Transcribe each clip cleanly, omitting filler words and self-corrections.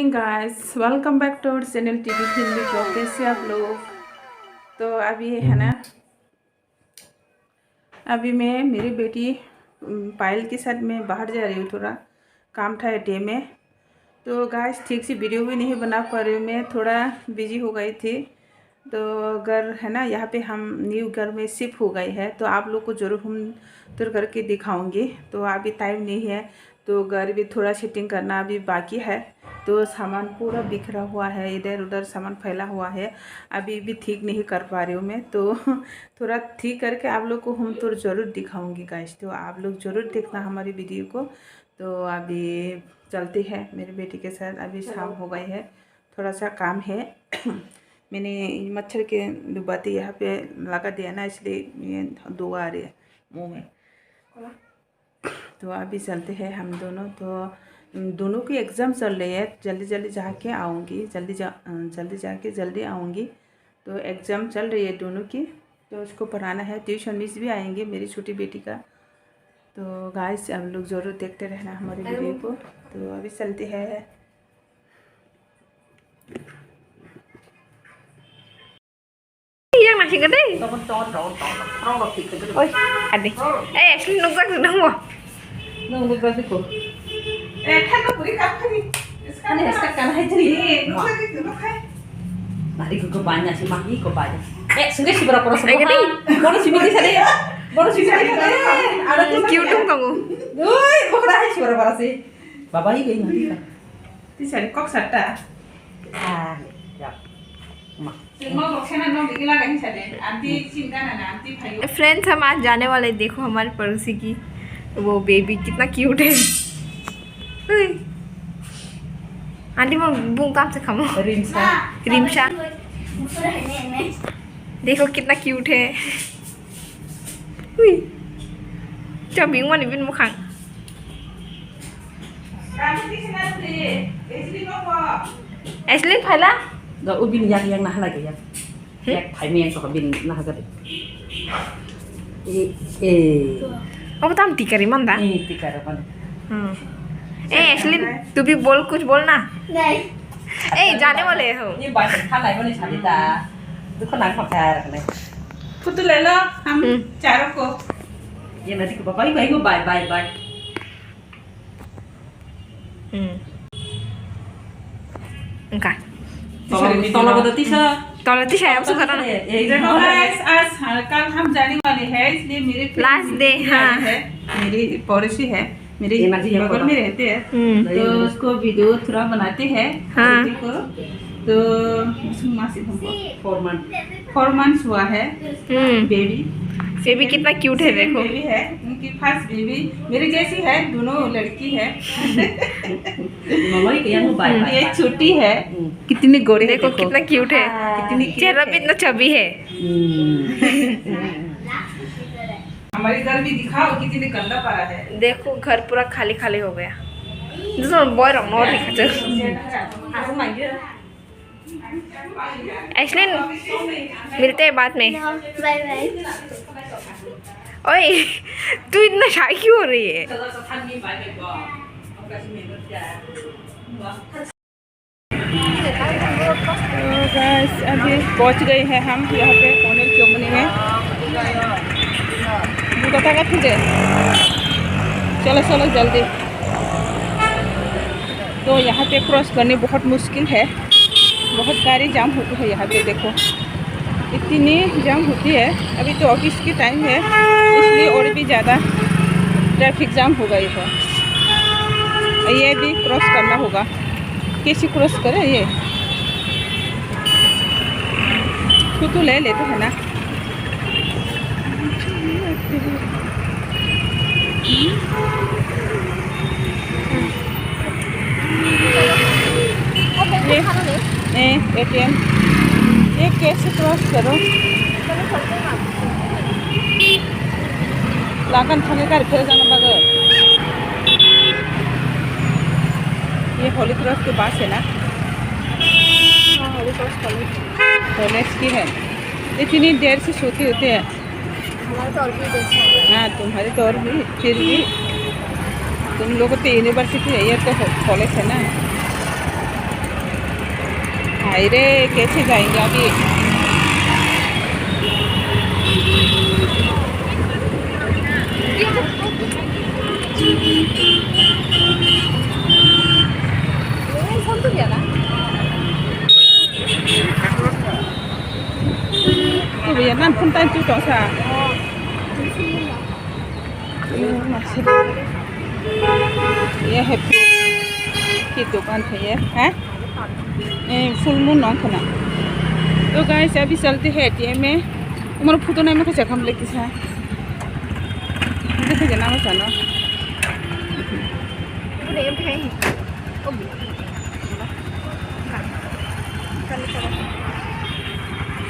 Evening guys, welcome back to our channel TV Hindi blog. कैसे आप लोग? तो अभी है ना, अभी मैं मेरी बेटी पायल के साथ मैं बाहर जा रही हूँ। थोड़ा काम था एटीएम में। तो गाइस ठीक से वीडियो भी नहीं बना पा रही हूँ, मैं थोड़ा बिजी हो गई थी। तो घर है ना, यहाँ पे हम न्यू घर में शिफ्ट हो गए हैं, तो आप लोग को जरूर हम टूर करके दिखाऊंगी। तो अभी टाइम नहीं है, तो घर भी थोड़ा सेटिंग करना अभी बाकी है। तो सामान पूरा बिखरा हुआ है, इधर उधर सामान फैला हुआ है, अभी भी ठीक नहीं कर पा रही हूँ मैं। तो थोड़ा ठीक करके आप लोग को हम टूर ज़रूर दिखाऊंगी गाइस, तो आप लोग ज़रूर देखना हमारी वीडियो को। तो अभी चलती है मेरी बेटी के साथ, अभी शाम हो गई है, थोड़ा सा काम है। मैंने मच्छर के दुबाती यहाँ पे लगा दिया ना, इसलिए ये दुआ आ रही है मुँह में। तो अभी चलते हैं हम दोनों। तो दोनों की एग्ज़ाम चल रही है, जल्दी जल्दी जाके आऊँगी, जल्दी जाके जल्दी आऊँगी। तो एग्ज़ाम चल रही है दोनों की, तो उसको पढ़ाना है। ट्यूशन मिस भी आएंगे मेरी छोटी बेटी का। तो गाइस आप लोग ज़रूर देखते रहना हमारी वीडियो को। तो अभी चलते हैं। Yang nasi gede. Oi, ade. Ashley nunggu aku nunggu. Nunggu berarti kok. kan तो पूरी काम करी Kan इसका kan hai jadi. लोग है। Nari ko banyak sih maki ko banyak. Sungguh sih berapa orang semua. Bonus sih mati sana. Bonus sih mati sana. Ada tuh Cute dong kamu. Woi, bukan sih berapa sih. Bapak ini kayak nanti kan. Di sini kok sata. Ah, ya. Mak. mau लोग ना निकला नहीं सके aunty चिंता ना aunty भाई। Friends हम आज जाने वाले, देखो हमारे पड़ोसी की वो बेबी कितना क्यूट है। आंटी मैं बूम काम से खाऊं। Rimsa. रिमशा देखो कितना क्यूट है। चबिंग वाली बिन मुखांग एस्लिन फैला Gak ubin yang nah lagi ya. Yak thai mien so bin nah ga de. अब तो हम टीका रिमन दा। Tikar kan. एस्लिन तू भी बोल, कुछ बोलना। नहीं जाने वाले हो। Ni bai kan lai ni chali da. Tu kan nang phak thar kan. Photo ले लो हम चारों को। Ye nanti ko babai bai ko bye. Enggak. Tolong berarti sa. Tolong ti saya suka ना। देखो गाइस, आज कल हम जाने वाले हैं, इसलिए मेरे Last day, हाँ। है, मेरी पड़ोसी है, मेरे ये मर्जी है बगल में रहते हैं। तो उसको वीडियो थोड़ा बनाते हैं। हाँ। बेटी को तो मासी हमको 4 months. 4 months हुआ है बेबी। बेबी कितना क्यूट है देखो। बेबी है, उनकी फर्स्ट बेबी मेरी जैसी है, दोनों लड़की है। Mama ini yang bye. ये छोटी है, कितनी गोरी है देखो कितना क्यूट है, कितनी चेहरा भी इतना चबी है। हमारे घर भी दिखाओ कितनी गंदा पड़ा है। देखो घर पूरा खाली खाली हो गया। बॉय रंग और दिखा एस्लिन मिलते हैं बाद में। Bye bye. ओए तू इतना शाय क्यों हो रही है? तो बस अभी पहुंच गए हैं हम यहाँ पे कोनेल चौमनी में। कथा का तुझे चलो जल्दी। तो यहाँ पे क्रॉस करनी बहुत मुश्किल है, बहुत गाड़ी जाम होती है यहाँ पे। देखो इतनी जाम होती है, अभी तो ऑफिस की टाइम है, इसलिए और भी ज़्यादा ट्रैफिक जाम हो गई है। ये भी क्रॉस करना होगा, कैसे क्रॉस करें ये तो ले लेते हैं ना। ये एटीएम ये कैसे क्रॉस करो? लाकन थाने का फिर जाना बगैर। ये होली क्रॉस के पास है ना? हाँ, होली क्रॉस कॉलेज की है। इतनी देर से सोती होती है। हमारे तो और भी देख। हाँ तुम्हारे तो और भी, फिर भी तुम लोग तो यूनिवर्सिटी है, ये तो कॉलेज है ना। अरे कैसे जाएंगे अभी? तो भैया ना फुल टाइम चुटो सा ये है की दुकान है ये है फुल मून नॉन ना। तो गाइस अभी चलते हैं एटीएम में। तुम्हारा फोटो नहीं मैं चेक हम लेती है देखिए ना मैं जाना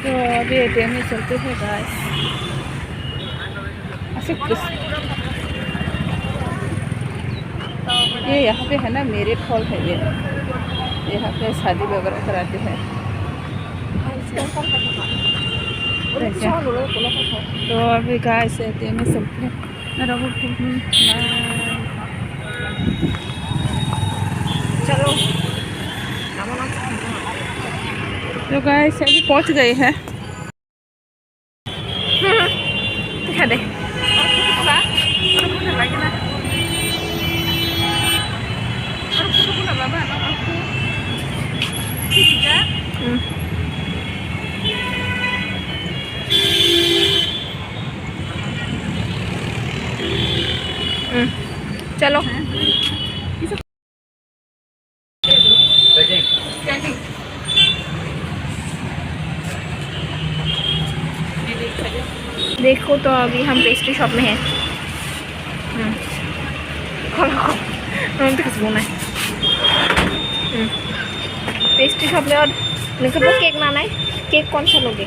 तो अभी एटीएम में चलते हैं गाइस। ये यहाँ पे है ना मैरिज हॉल है ये, यहाँ पे शादी वगैरह कराते हैं। तो अभी गाइस एटीएम में चलते हैं। चलो तो गाइस अभी पहुँच गए हैं। दिखा दे चलो देखो तो अभी हम पेस्ट्री शॉप में हैं। तो किस है पेस्ट्री शॉप में। और मेरे को केक बनाना है। केक कौन सा लोगे?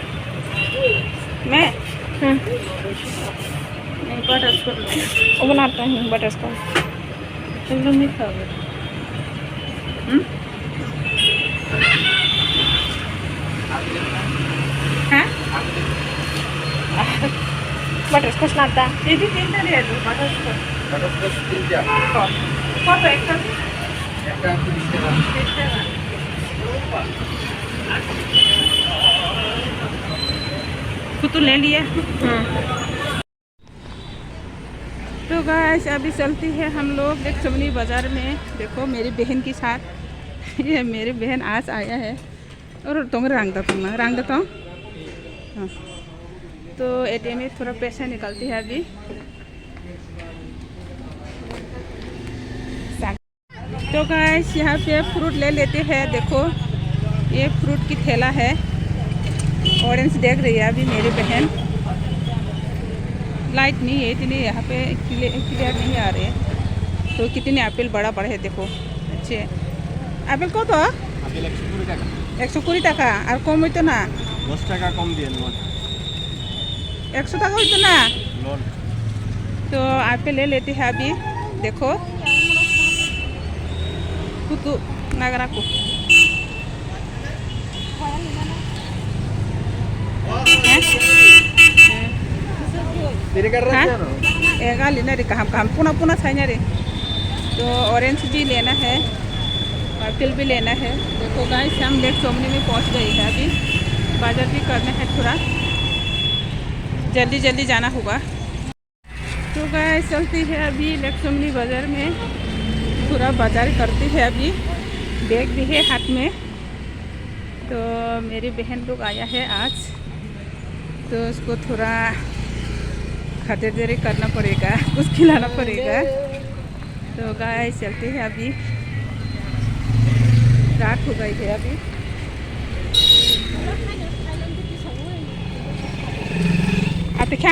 मैं बटरस्कॉच वो बनाता हूँ बटरस्कॉच। नहीं खाओगे? बटरस्कॉच लाता दीदी तीन दे दो बटरस्कॉच कत একটা तो ले लिए। तो गाइस अभी चलती है हम लोग एक चमनी बाज़ार में। देखो मेरी बहन के साथ ये मेरी बहन आज आया है और तुम रंग देता हूँ। हाँ तो एटीएम में थोड़ा पैसा निकलती है अभी। तो गाइस यहाँ पे फ्रूट ले लेते हैं। देखो ये फ्रूट की थैला है। ऑरेंज देख रही है अभी मेरी बहन। लाइट नहीं है इतनी यहाँ पे क्लियर नहीं आ रहे। तो कितने एप्पल बड़ा बड़ा है देखो अच्छे। एप्पल को तो 120 টাকা আর কম হইতো না 10 টাকা কম দিয়ে লোন 100 টাকা হইতো না। लोन तो एप्पल ले लेते हैं अभी। देखो कुतु नगरा को तेरे कर रहा है ना एगा लेना रे काम पुनः पुनः खाना रे। तो ऑरेंज भी लेना है, एप्पल भी लेना है। देखो गाइस हम लेक सोमनी में पहुंच गए हैं अभी। बाज़ार भी करना है, थोड़ा जल्दी जल्दी जाना होगा। तो गाइस चलती है अभी लेक सोमनी बाज़ार में। पूरा बाज़ार करती है अभी। बैग भी है हाथ में। तो मेरी बहन लोग आया है आज, तो उसको थोड़ा खातिरदारी करना पड़ेगा, कुछ खिलाना पड़ेगा। तो गाइस चलते हैं अभी। रात हो गई है अभी। आते क्या